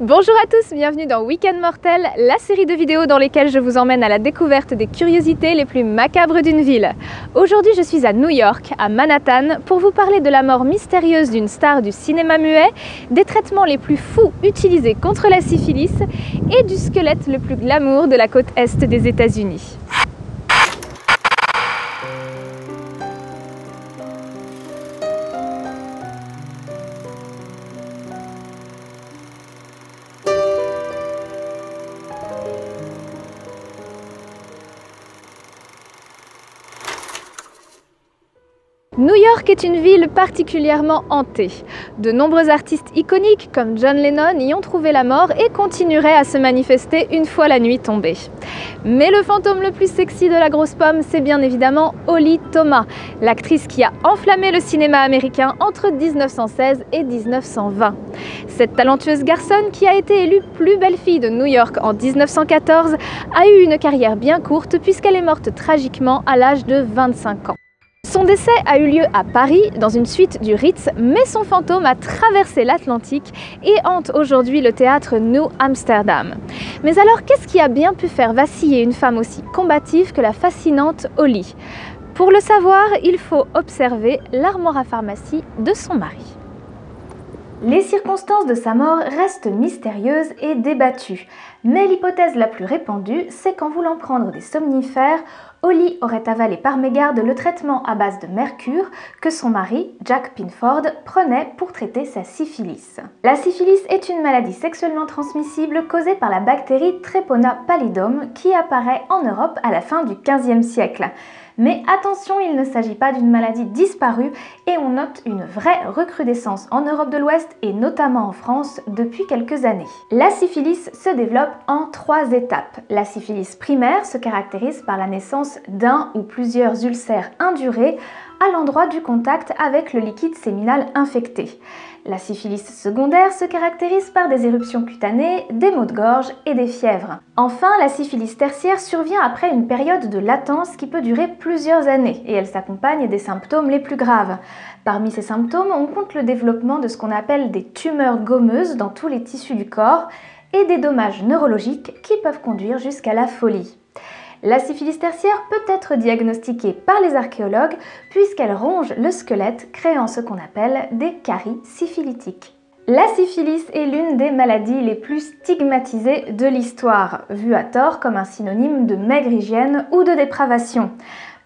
Bonjour à tous, bienvenue dans Week-end Mortel, la série de vidéos dans lesquelles je vous emmène à la découverte des curiosités les plus macabres d'une ville. Aujourd'hui, je suis à New York, à Manhattan, pour vous parler de la mort mystérieuse d'une star du cinéma muet, des traitements les plus fous utilisés contre la syphilis et du squelette le plus glamour de la côte est des États-Unis. New York est une ville particulièrement hantée. De nombreux artistes iconiques comme John Lennon y ont trouvé la mort et continueraient à se manifester une fois la nuit tombée. Mais le fantôme le plus sexy de la grosse pomme, c'est bien évidemment Holly Thomas, l'actrice qui a enflammé le cinéma américain entre 1916 et 1920. Cette talentueuse garçonne, qui a été élue plus belle fille de New York en 1914, a eu une carrière bien courte puisqu'elle est morte tragiquement à l'âge de 25 ans. Son décès a eu lieu à Paris, dans une suite du Ritz, mais son fantôme a traversé l'Atlantique et hante aujourd'hui le théâtre New Amsterdam. Mais alors, qu'est-ce qui a bien pu faire vaciller une femme aussi combative que la fascinante Holly? Pour le savoir, il faut observer l'armoire à pharmacie de son mari. Les circonstances de sa mort restent mystérieuses et débattues, mais l'hypothèse la plus répandue, c'est qu'en voulant prendre des somnifères, Holly aurait avalé par mégarde le traitement à base de mercure que son mari, Jack Pinford, prenait pour traiter sa syphilis. La syphilis est une maladie sexuellement transmissible causée par la bactérie Treponema pallidum qui apparaît en Europe à la fin du XVe siècle. Mais attention, il ne s'agit pas d'une maladie disparue et on note une vraie recrudescence en Europe de l'Ouest et notamment en France depuis quelques années. La syphilis se développe en 3 étapes. La syphilis primaire se caractérise par la naissance d'un ou plusieurs ulcères indurés à l'endroit du contact avec le liquide séminal infecté. La syphilis secondaire se caractérise par des éruptions cutanées, des maux de gorge et des fièvres. Enfin, la syphilis tertiaire survient après une période de latence qui peut durer plusieurs années et elle s'accompagne des symptômes les plus graves. Parmi ces symptômes, on compte le développement de ce qu'on appelle des tumeurs gommeuses dans tous les tissus du corps et des dommages neurologiques qui peuvent conduire jusqu'à la folie. La syphilis tertiaire peut être diagnostiquée par les archéologues puisqu'elle ronge le squelette, créant ce qu'on appelle des caries syphilitiques. La syphilis est l'une des maladies les plus stigmatisées de l'histoire, vue à tort comme un synonyme de maigre hygiène ou de dépravation.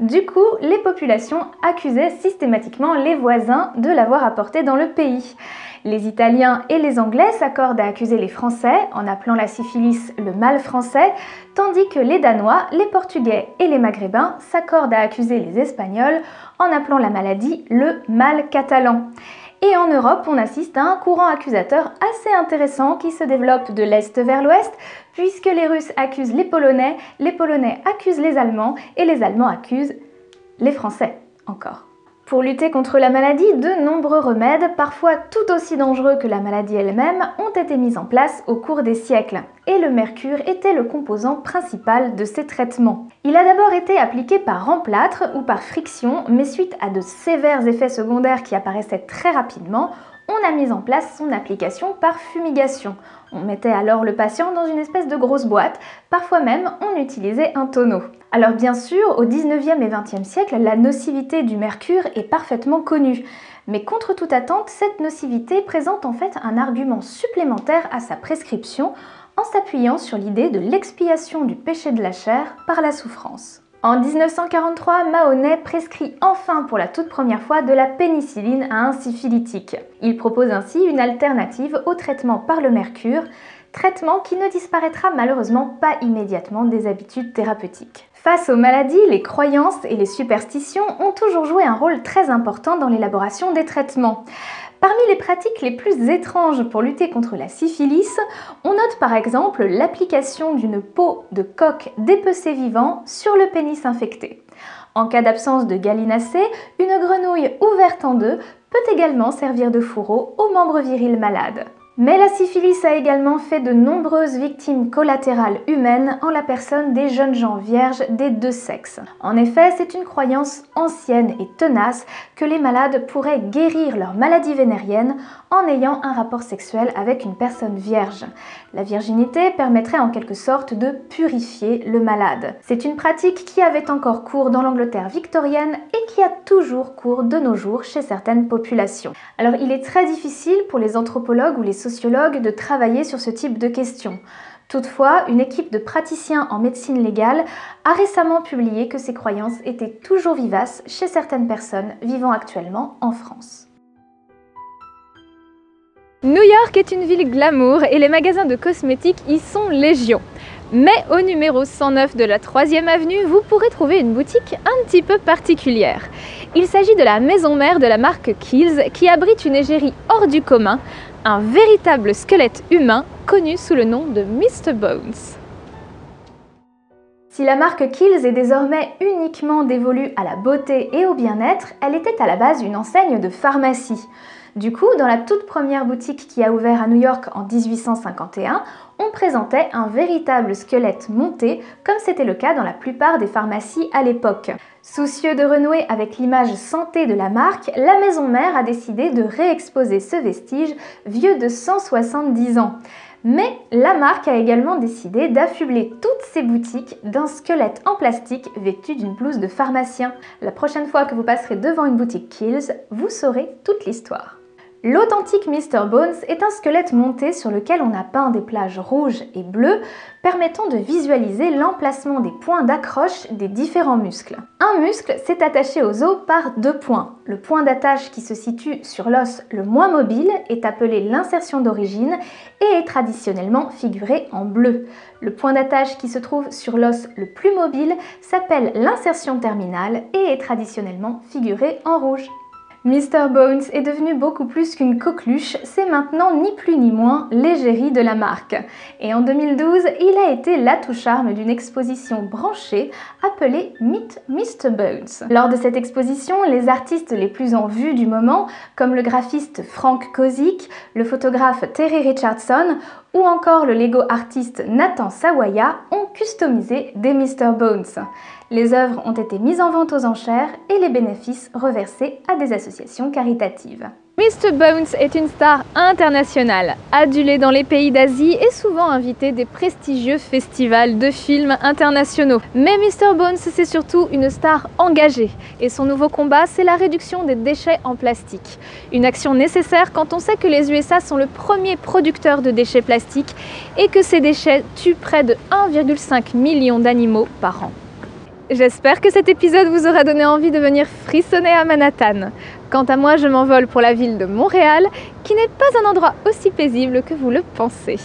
Du coup, les populations accusaient systématiquement les voisins de l'avoir apportée dans le pays. Les Italiens et les Anglais s'accordent à accuser les Français en appelant la syphilis le mal français, tandis que les Danois, les Portugais et les Maghrébins s'accordent à accuser les Espagnols en appelant la maladie le mal catalan. Et en Europe, on assiste à un courant accusateur assez intéressant qui se développe de l'Est vers l'Ouest, puisque les Russes accusent les Polonais accusent les Allemands et les Allemands accusent les Français encore. Pour lutter contre la maladie, de nombreux remèdes, parfois tout aussi dangereux que la maladie elle-même, ont été mis en place au cours des siècles. Et le mercure était le composant principal de ces traitements. Il a d'abord été appliqué par emplâtre ou par friction, mais suite à de sévères effets secondaires qui apparaissaient très rapidement, on a mis en place son application par fumigation. On mettait alors le patient dans une espèce de grosse boîte, parfois même on utilisait un tonneau. Alors bien sûr, au 19e et 20e siècle, la nocivité du mercure est parfaitement connue. Mais contre toute attente, cette nocivité présente en fait un argument supplémentaire à sa prescription en s'appuyant sur l'idée de l'expiation du péché de la chair par la souffrance. En 1943, Mahoney prescrit enfin pour la toute première fois de la pénicilline à un syphilitique. Il propose ainsi une alternative au traitement par le mercure, traitement qui ne disparaîtra malheureusement pas immédiatement des habitudes thérapeutiques. Face aux maladies, les croyances et les superstitions ont toujours joué un rôle très important dans l'élaboration des traitements. Parmi les pratiques les plus étranges pour lutter contre la syphilis, on note par exemple l'application d'une peau de coq dépecé vivant sur le pénis infecté. En cas d'absence de gallinacée, une grenouille ouverte en deux peut également servir de fourreau aux membres virils malades. Mais la syphilis a également fait de nombreuses victimes collatérales humaines en la personne des jeunes gens vierges des deux sexes. En effet, c'est une croyance ancienne et tenace que les malades pourraient guérir leur maladie vénérienne en ayant un rapport sexuel avec une personne vierge. La virginité permettrait en quelque sorte de purifier le malade. C'est une pratique qui avait encore cours dans l'Angleterre victorienne et qui a toujours cours de nos jours chez certaines populations. Alors il est très difficile pour les anthropologues ou les sociologues de travailler sur ce type de questions. Toutefois, une équipe de praticiens en médecine légale a récemment publié que ces croyances étaient toujours vivaces chez certaines personnes vivant actuellement en France. New York est une ville glamour et les magasins de cosmétiques y sont légion. Mais au numéro 109 de la 3e avenue, vous pourrez trouver une boutique un petit peu particulière. Il s'agit de la maison mère de la marque Kiehl's qui abrite une égérie hors du commun, un véritable squelette humain connu sous le nom de Mr. Bones. Si la marque Kiehl's est désormais uniquement dévolue à la beauté et au bien-être, elle était à la base une enseigne de pharmacie. Du coup, dans la toute première boutique qui a ouvert à New York en 1851, on présentait un véritable squelette monté, comme c'était le cas dans la plupart des pharmacies à l'époque. Soucieux de renouer avec l'image santé de la marque, la maison mère a décidé de réexposer ce vestige vieux de 170 ans. Mais la marque a également décidé d'affubler toutes ses boutiques d'un squelette en plastique vêtu d'une blouse de pharmacien. La prochaine fois que vous passerez devant une boutique Kiehl's, vous saurez toute l'histoire. L'authentique Mr. Bones est un squelette monté sur lequel on a peint des plages rouges et bleues, permettant de visualiser l'emplacement des points d'accroche des différents muscles. Un muscle s'est attaché aux os par 2 points. Le point d'attache qui se situe sur l'os le moins mobile est appelé l'insertion d'origine et est traditionnellement figuré en bleu. Le point d'attache qui se trouve sur l'os le plus mobile s'appelle l'insertion terminale et est traditionnellement figuré en rouge. Mr. Bones est devenu beaucoup plus qu'une coqueluche, c'est maintenant ni plus ni moins l'égérie de la marque. Et en 2012, il a été l'atout charme d'une exposition branchée appelée Meet Mr. Bones. Lors de cette exposition, les artistes les plus en vue du moment, comme le graphiste Frank Kozik, le photographe Terry Richardson ou encore le Lego artiste Nathan Sawaya ont customisé des Mr. Bones. Les œuvres ont été mises en vente aux enchères et les bénéfices reversés à des associations caritatives. Mr. Bones est une star internationale, adulé dans les pays d'Asie et souvent invité des prestigieux festivals de films internationaux. Mais Mr. Bones, c'est surtout une star engagée et son nouveau combat, c'est la réduction des déchets en plastique. Une action nécessaire quand on sait que les USA sont le premier producteur de déchets plastiques et que ces déchets tuent près de 1,5 million d'animaux par an. J'espère que cet épisode vous aura donné envie de venir frissonner à Manhattan. Quant à moi, je m'envole pour la ville de Montréal, qui n'est pas un endroit aussi paisible que vous le pensez.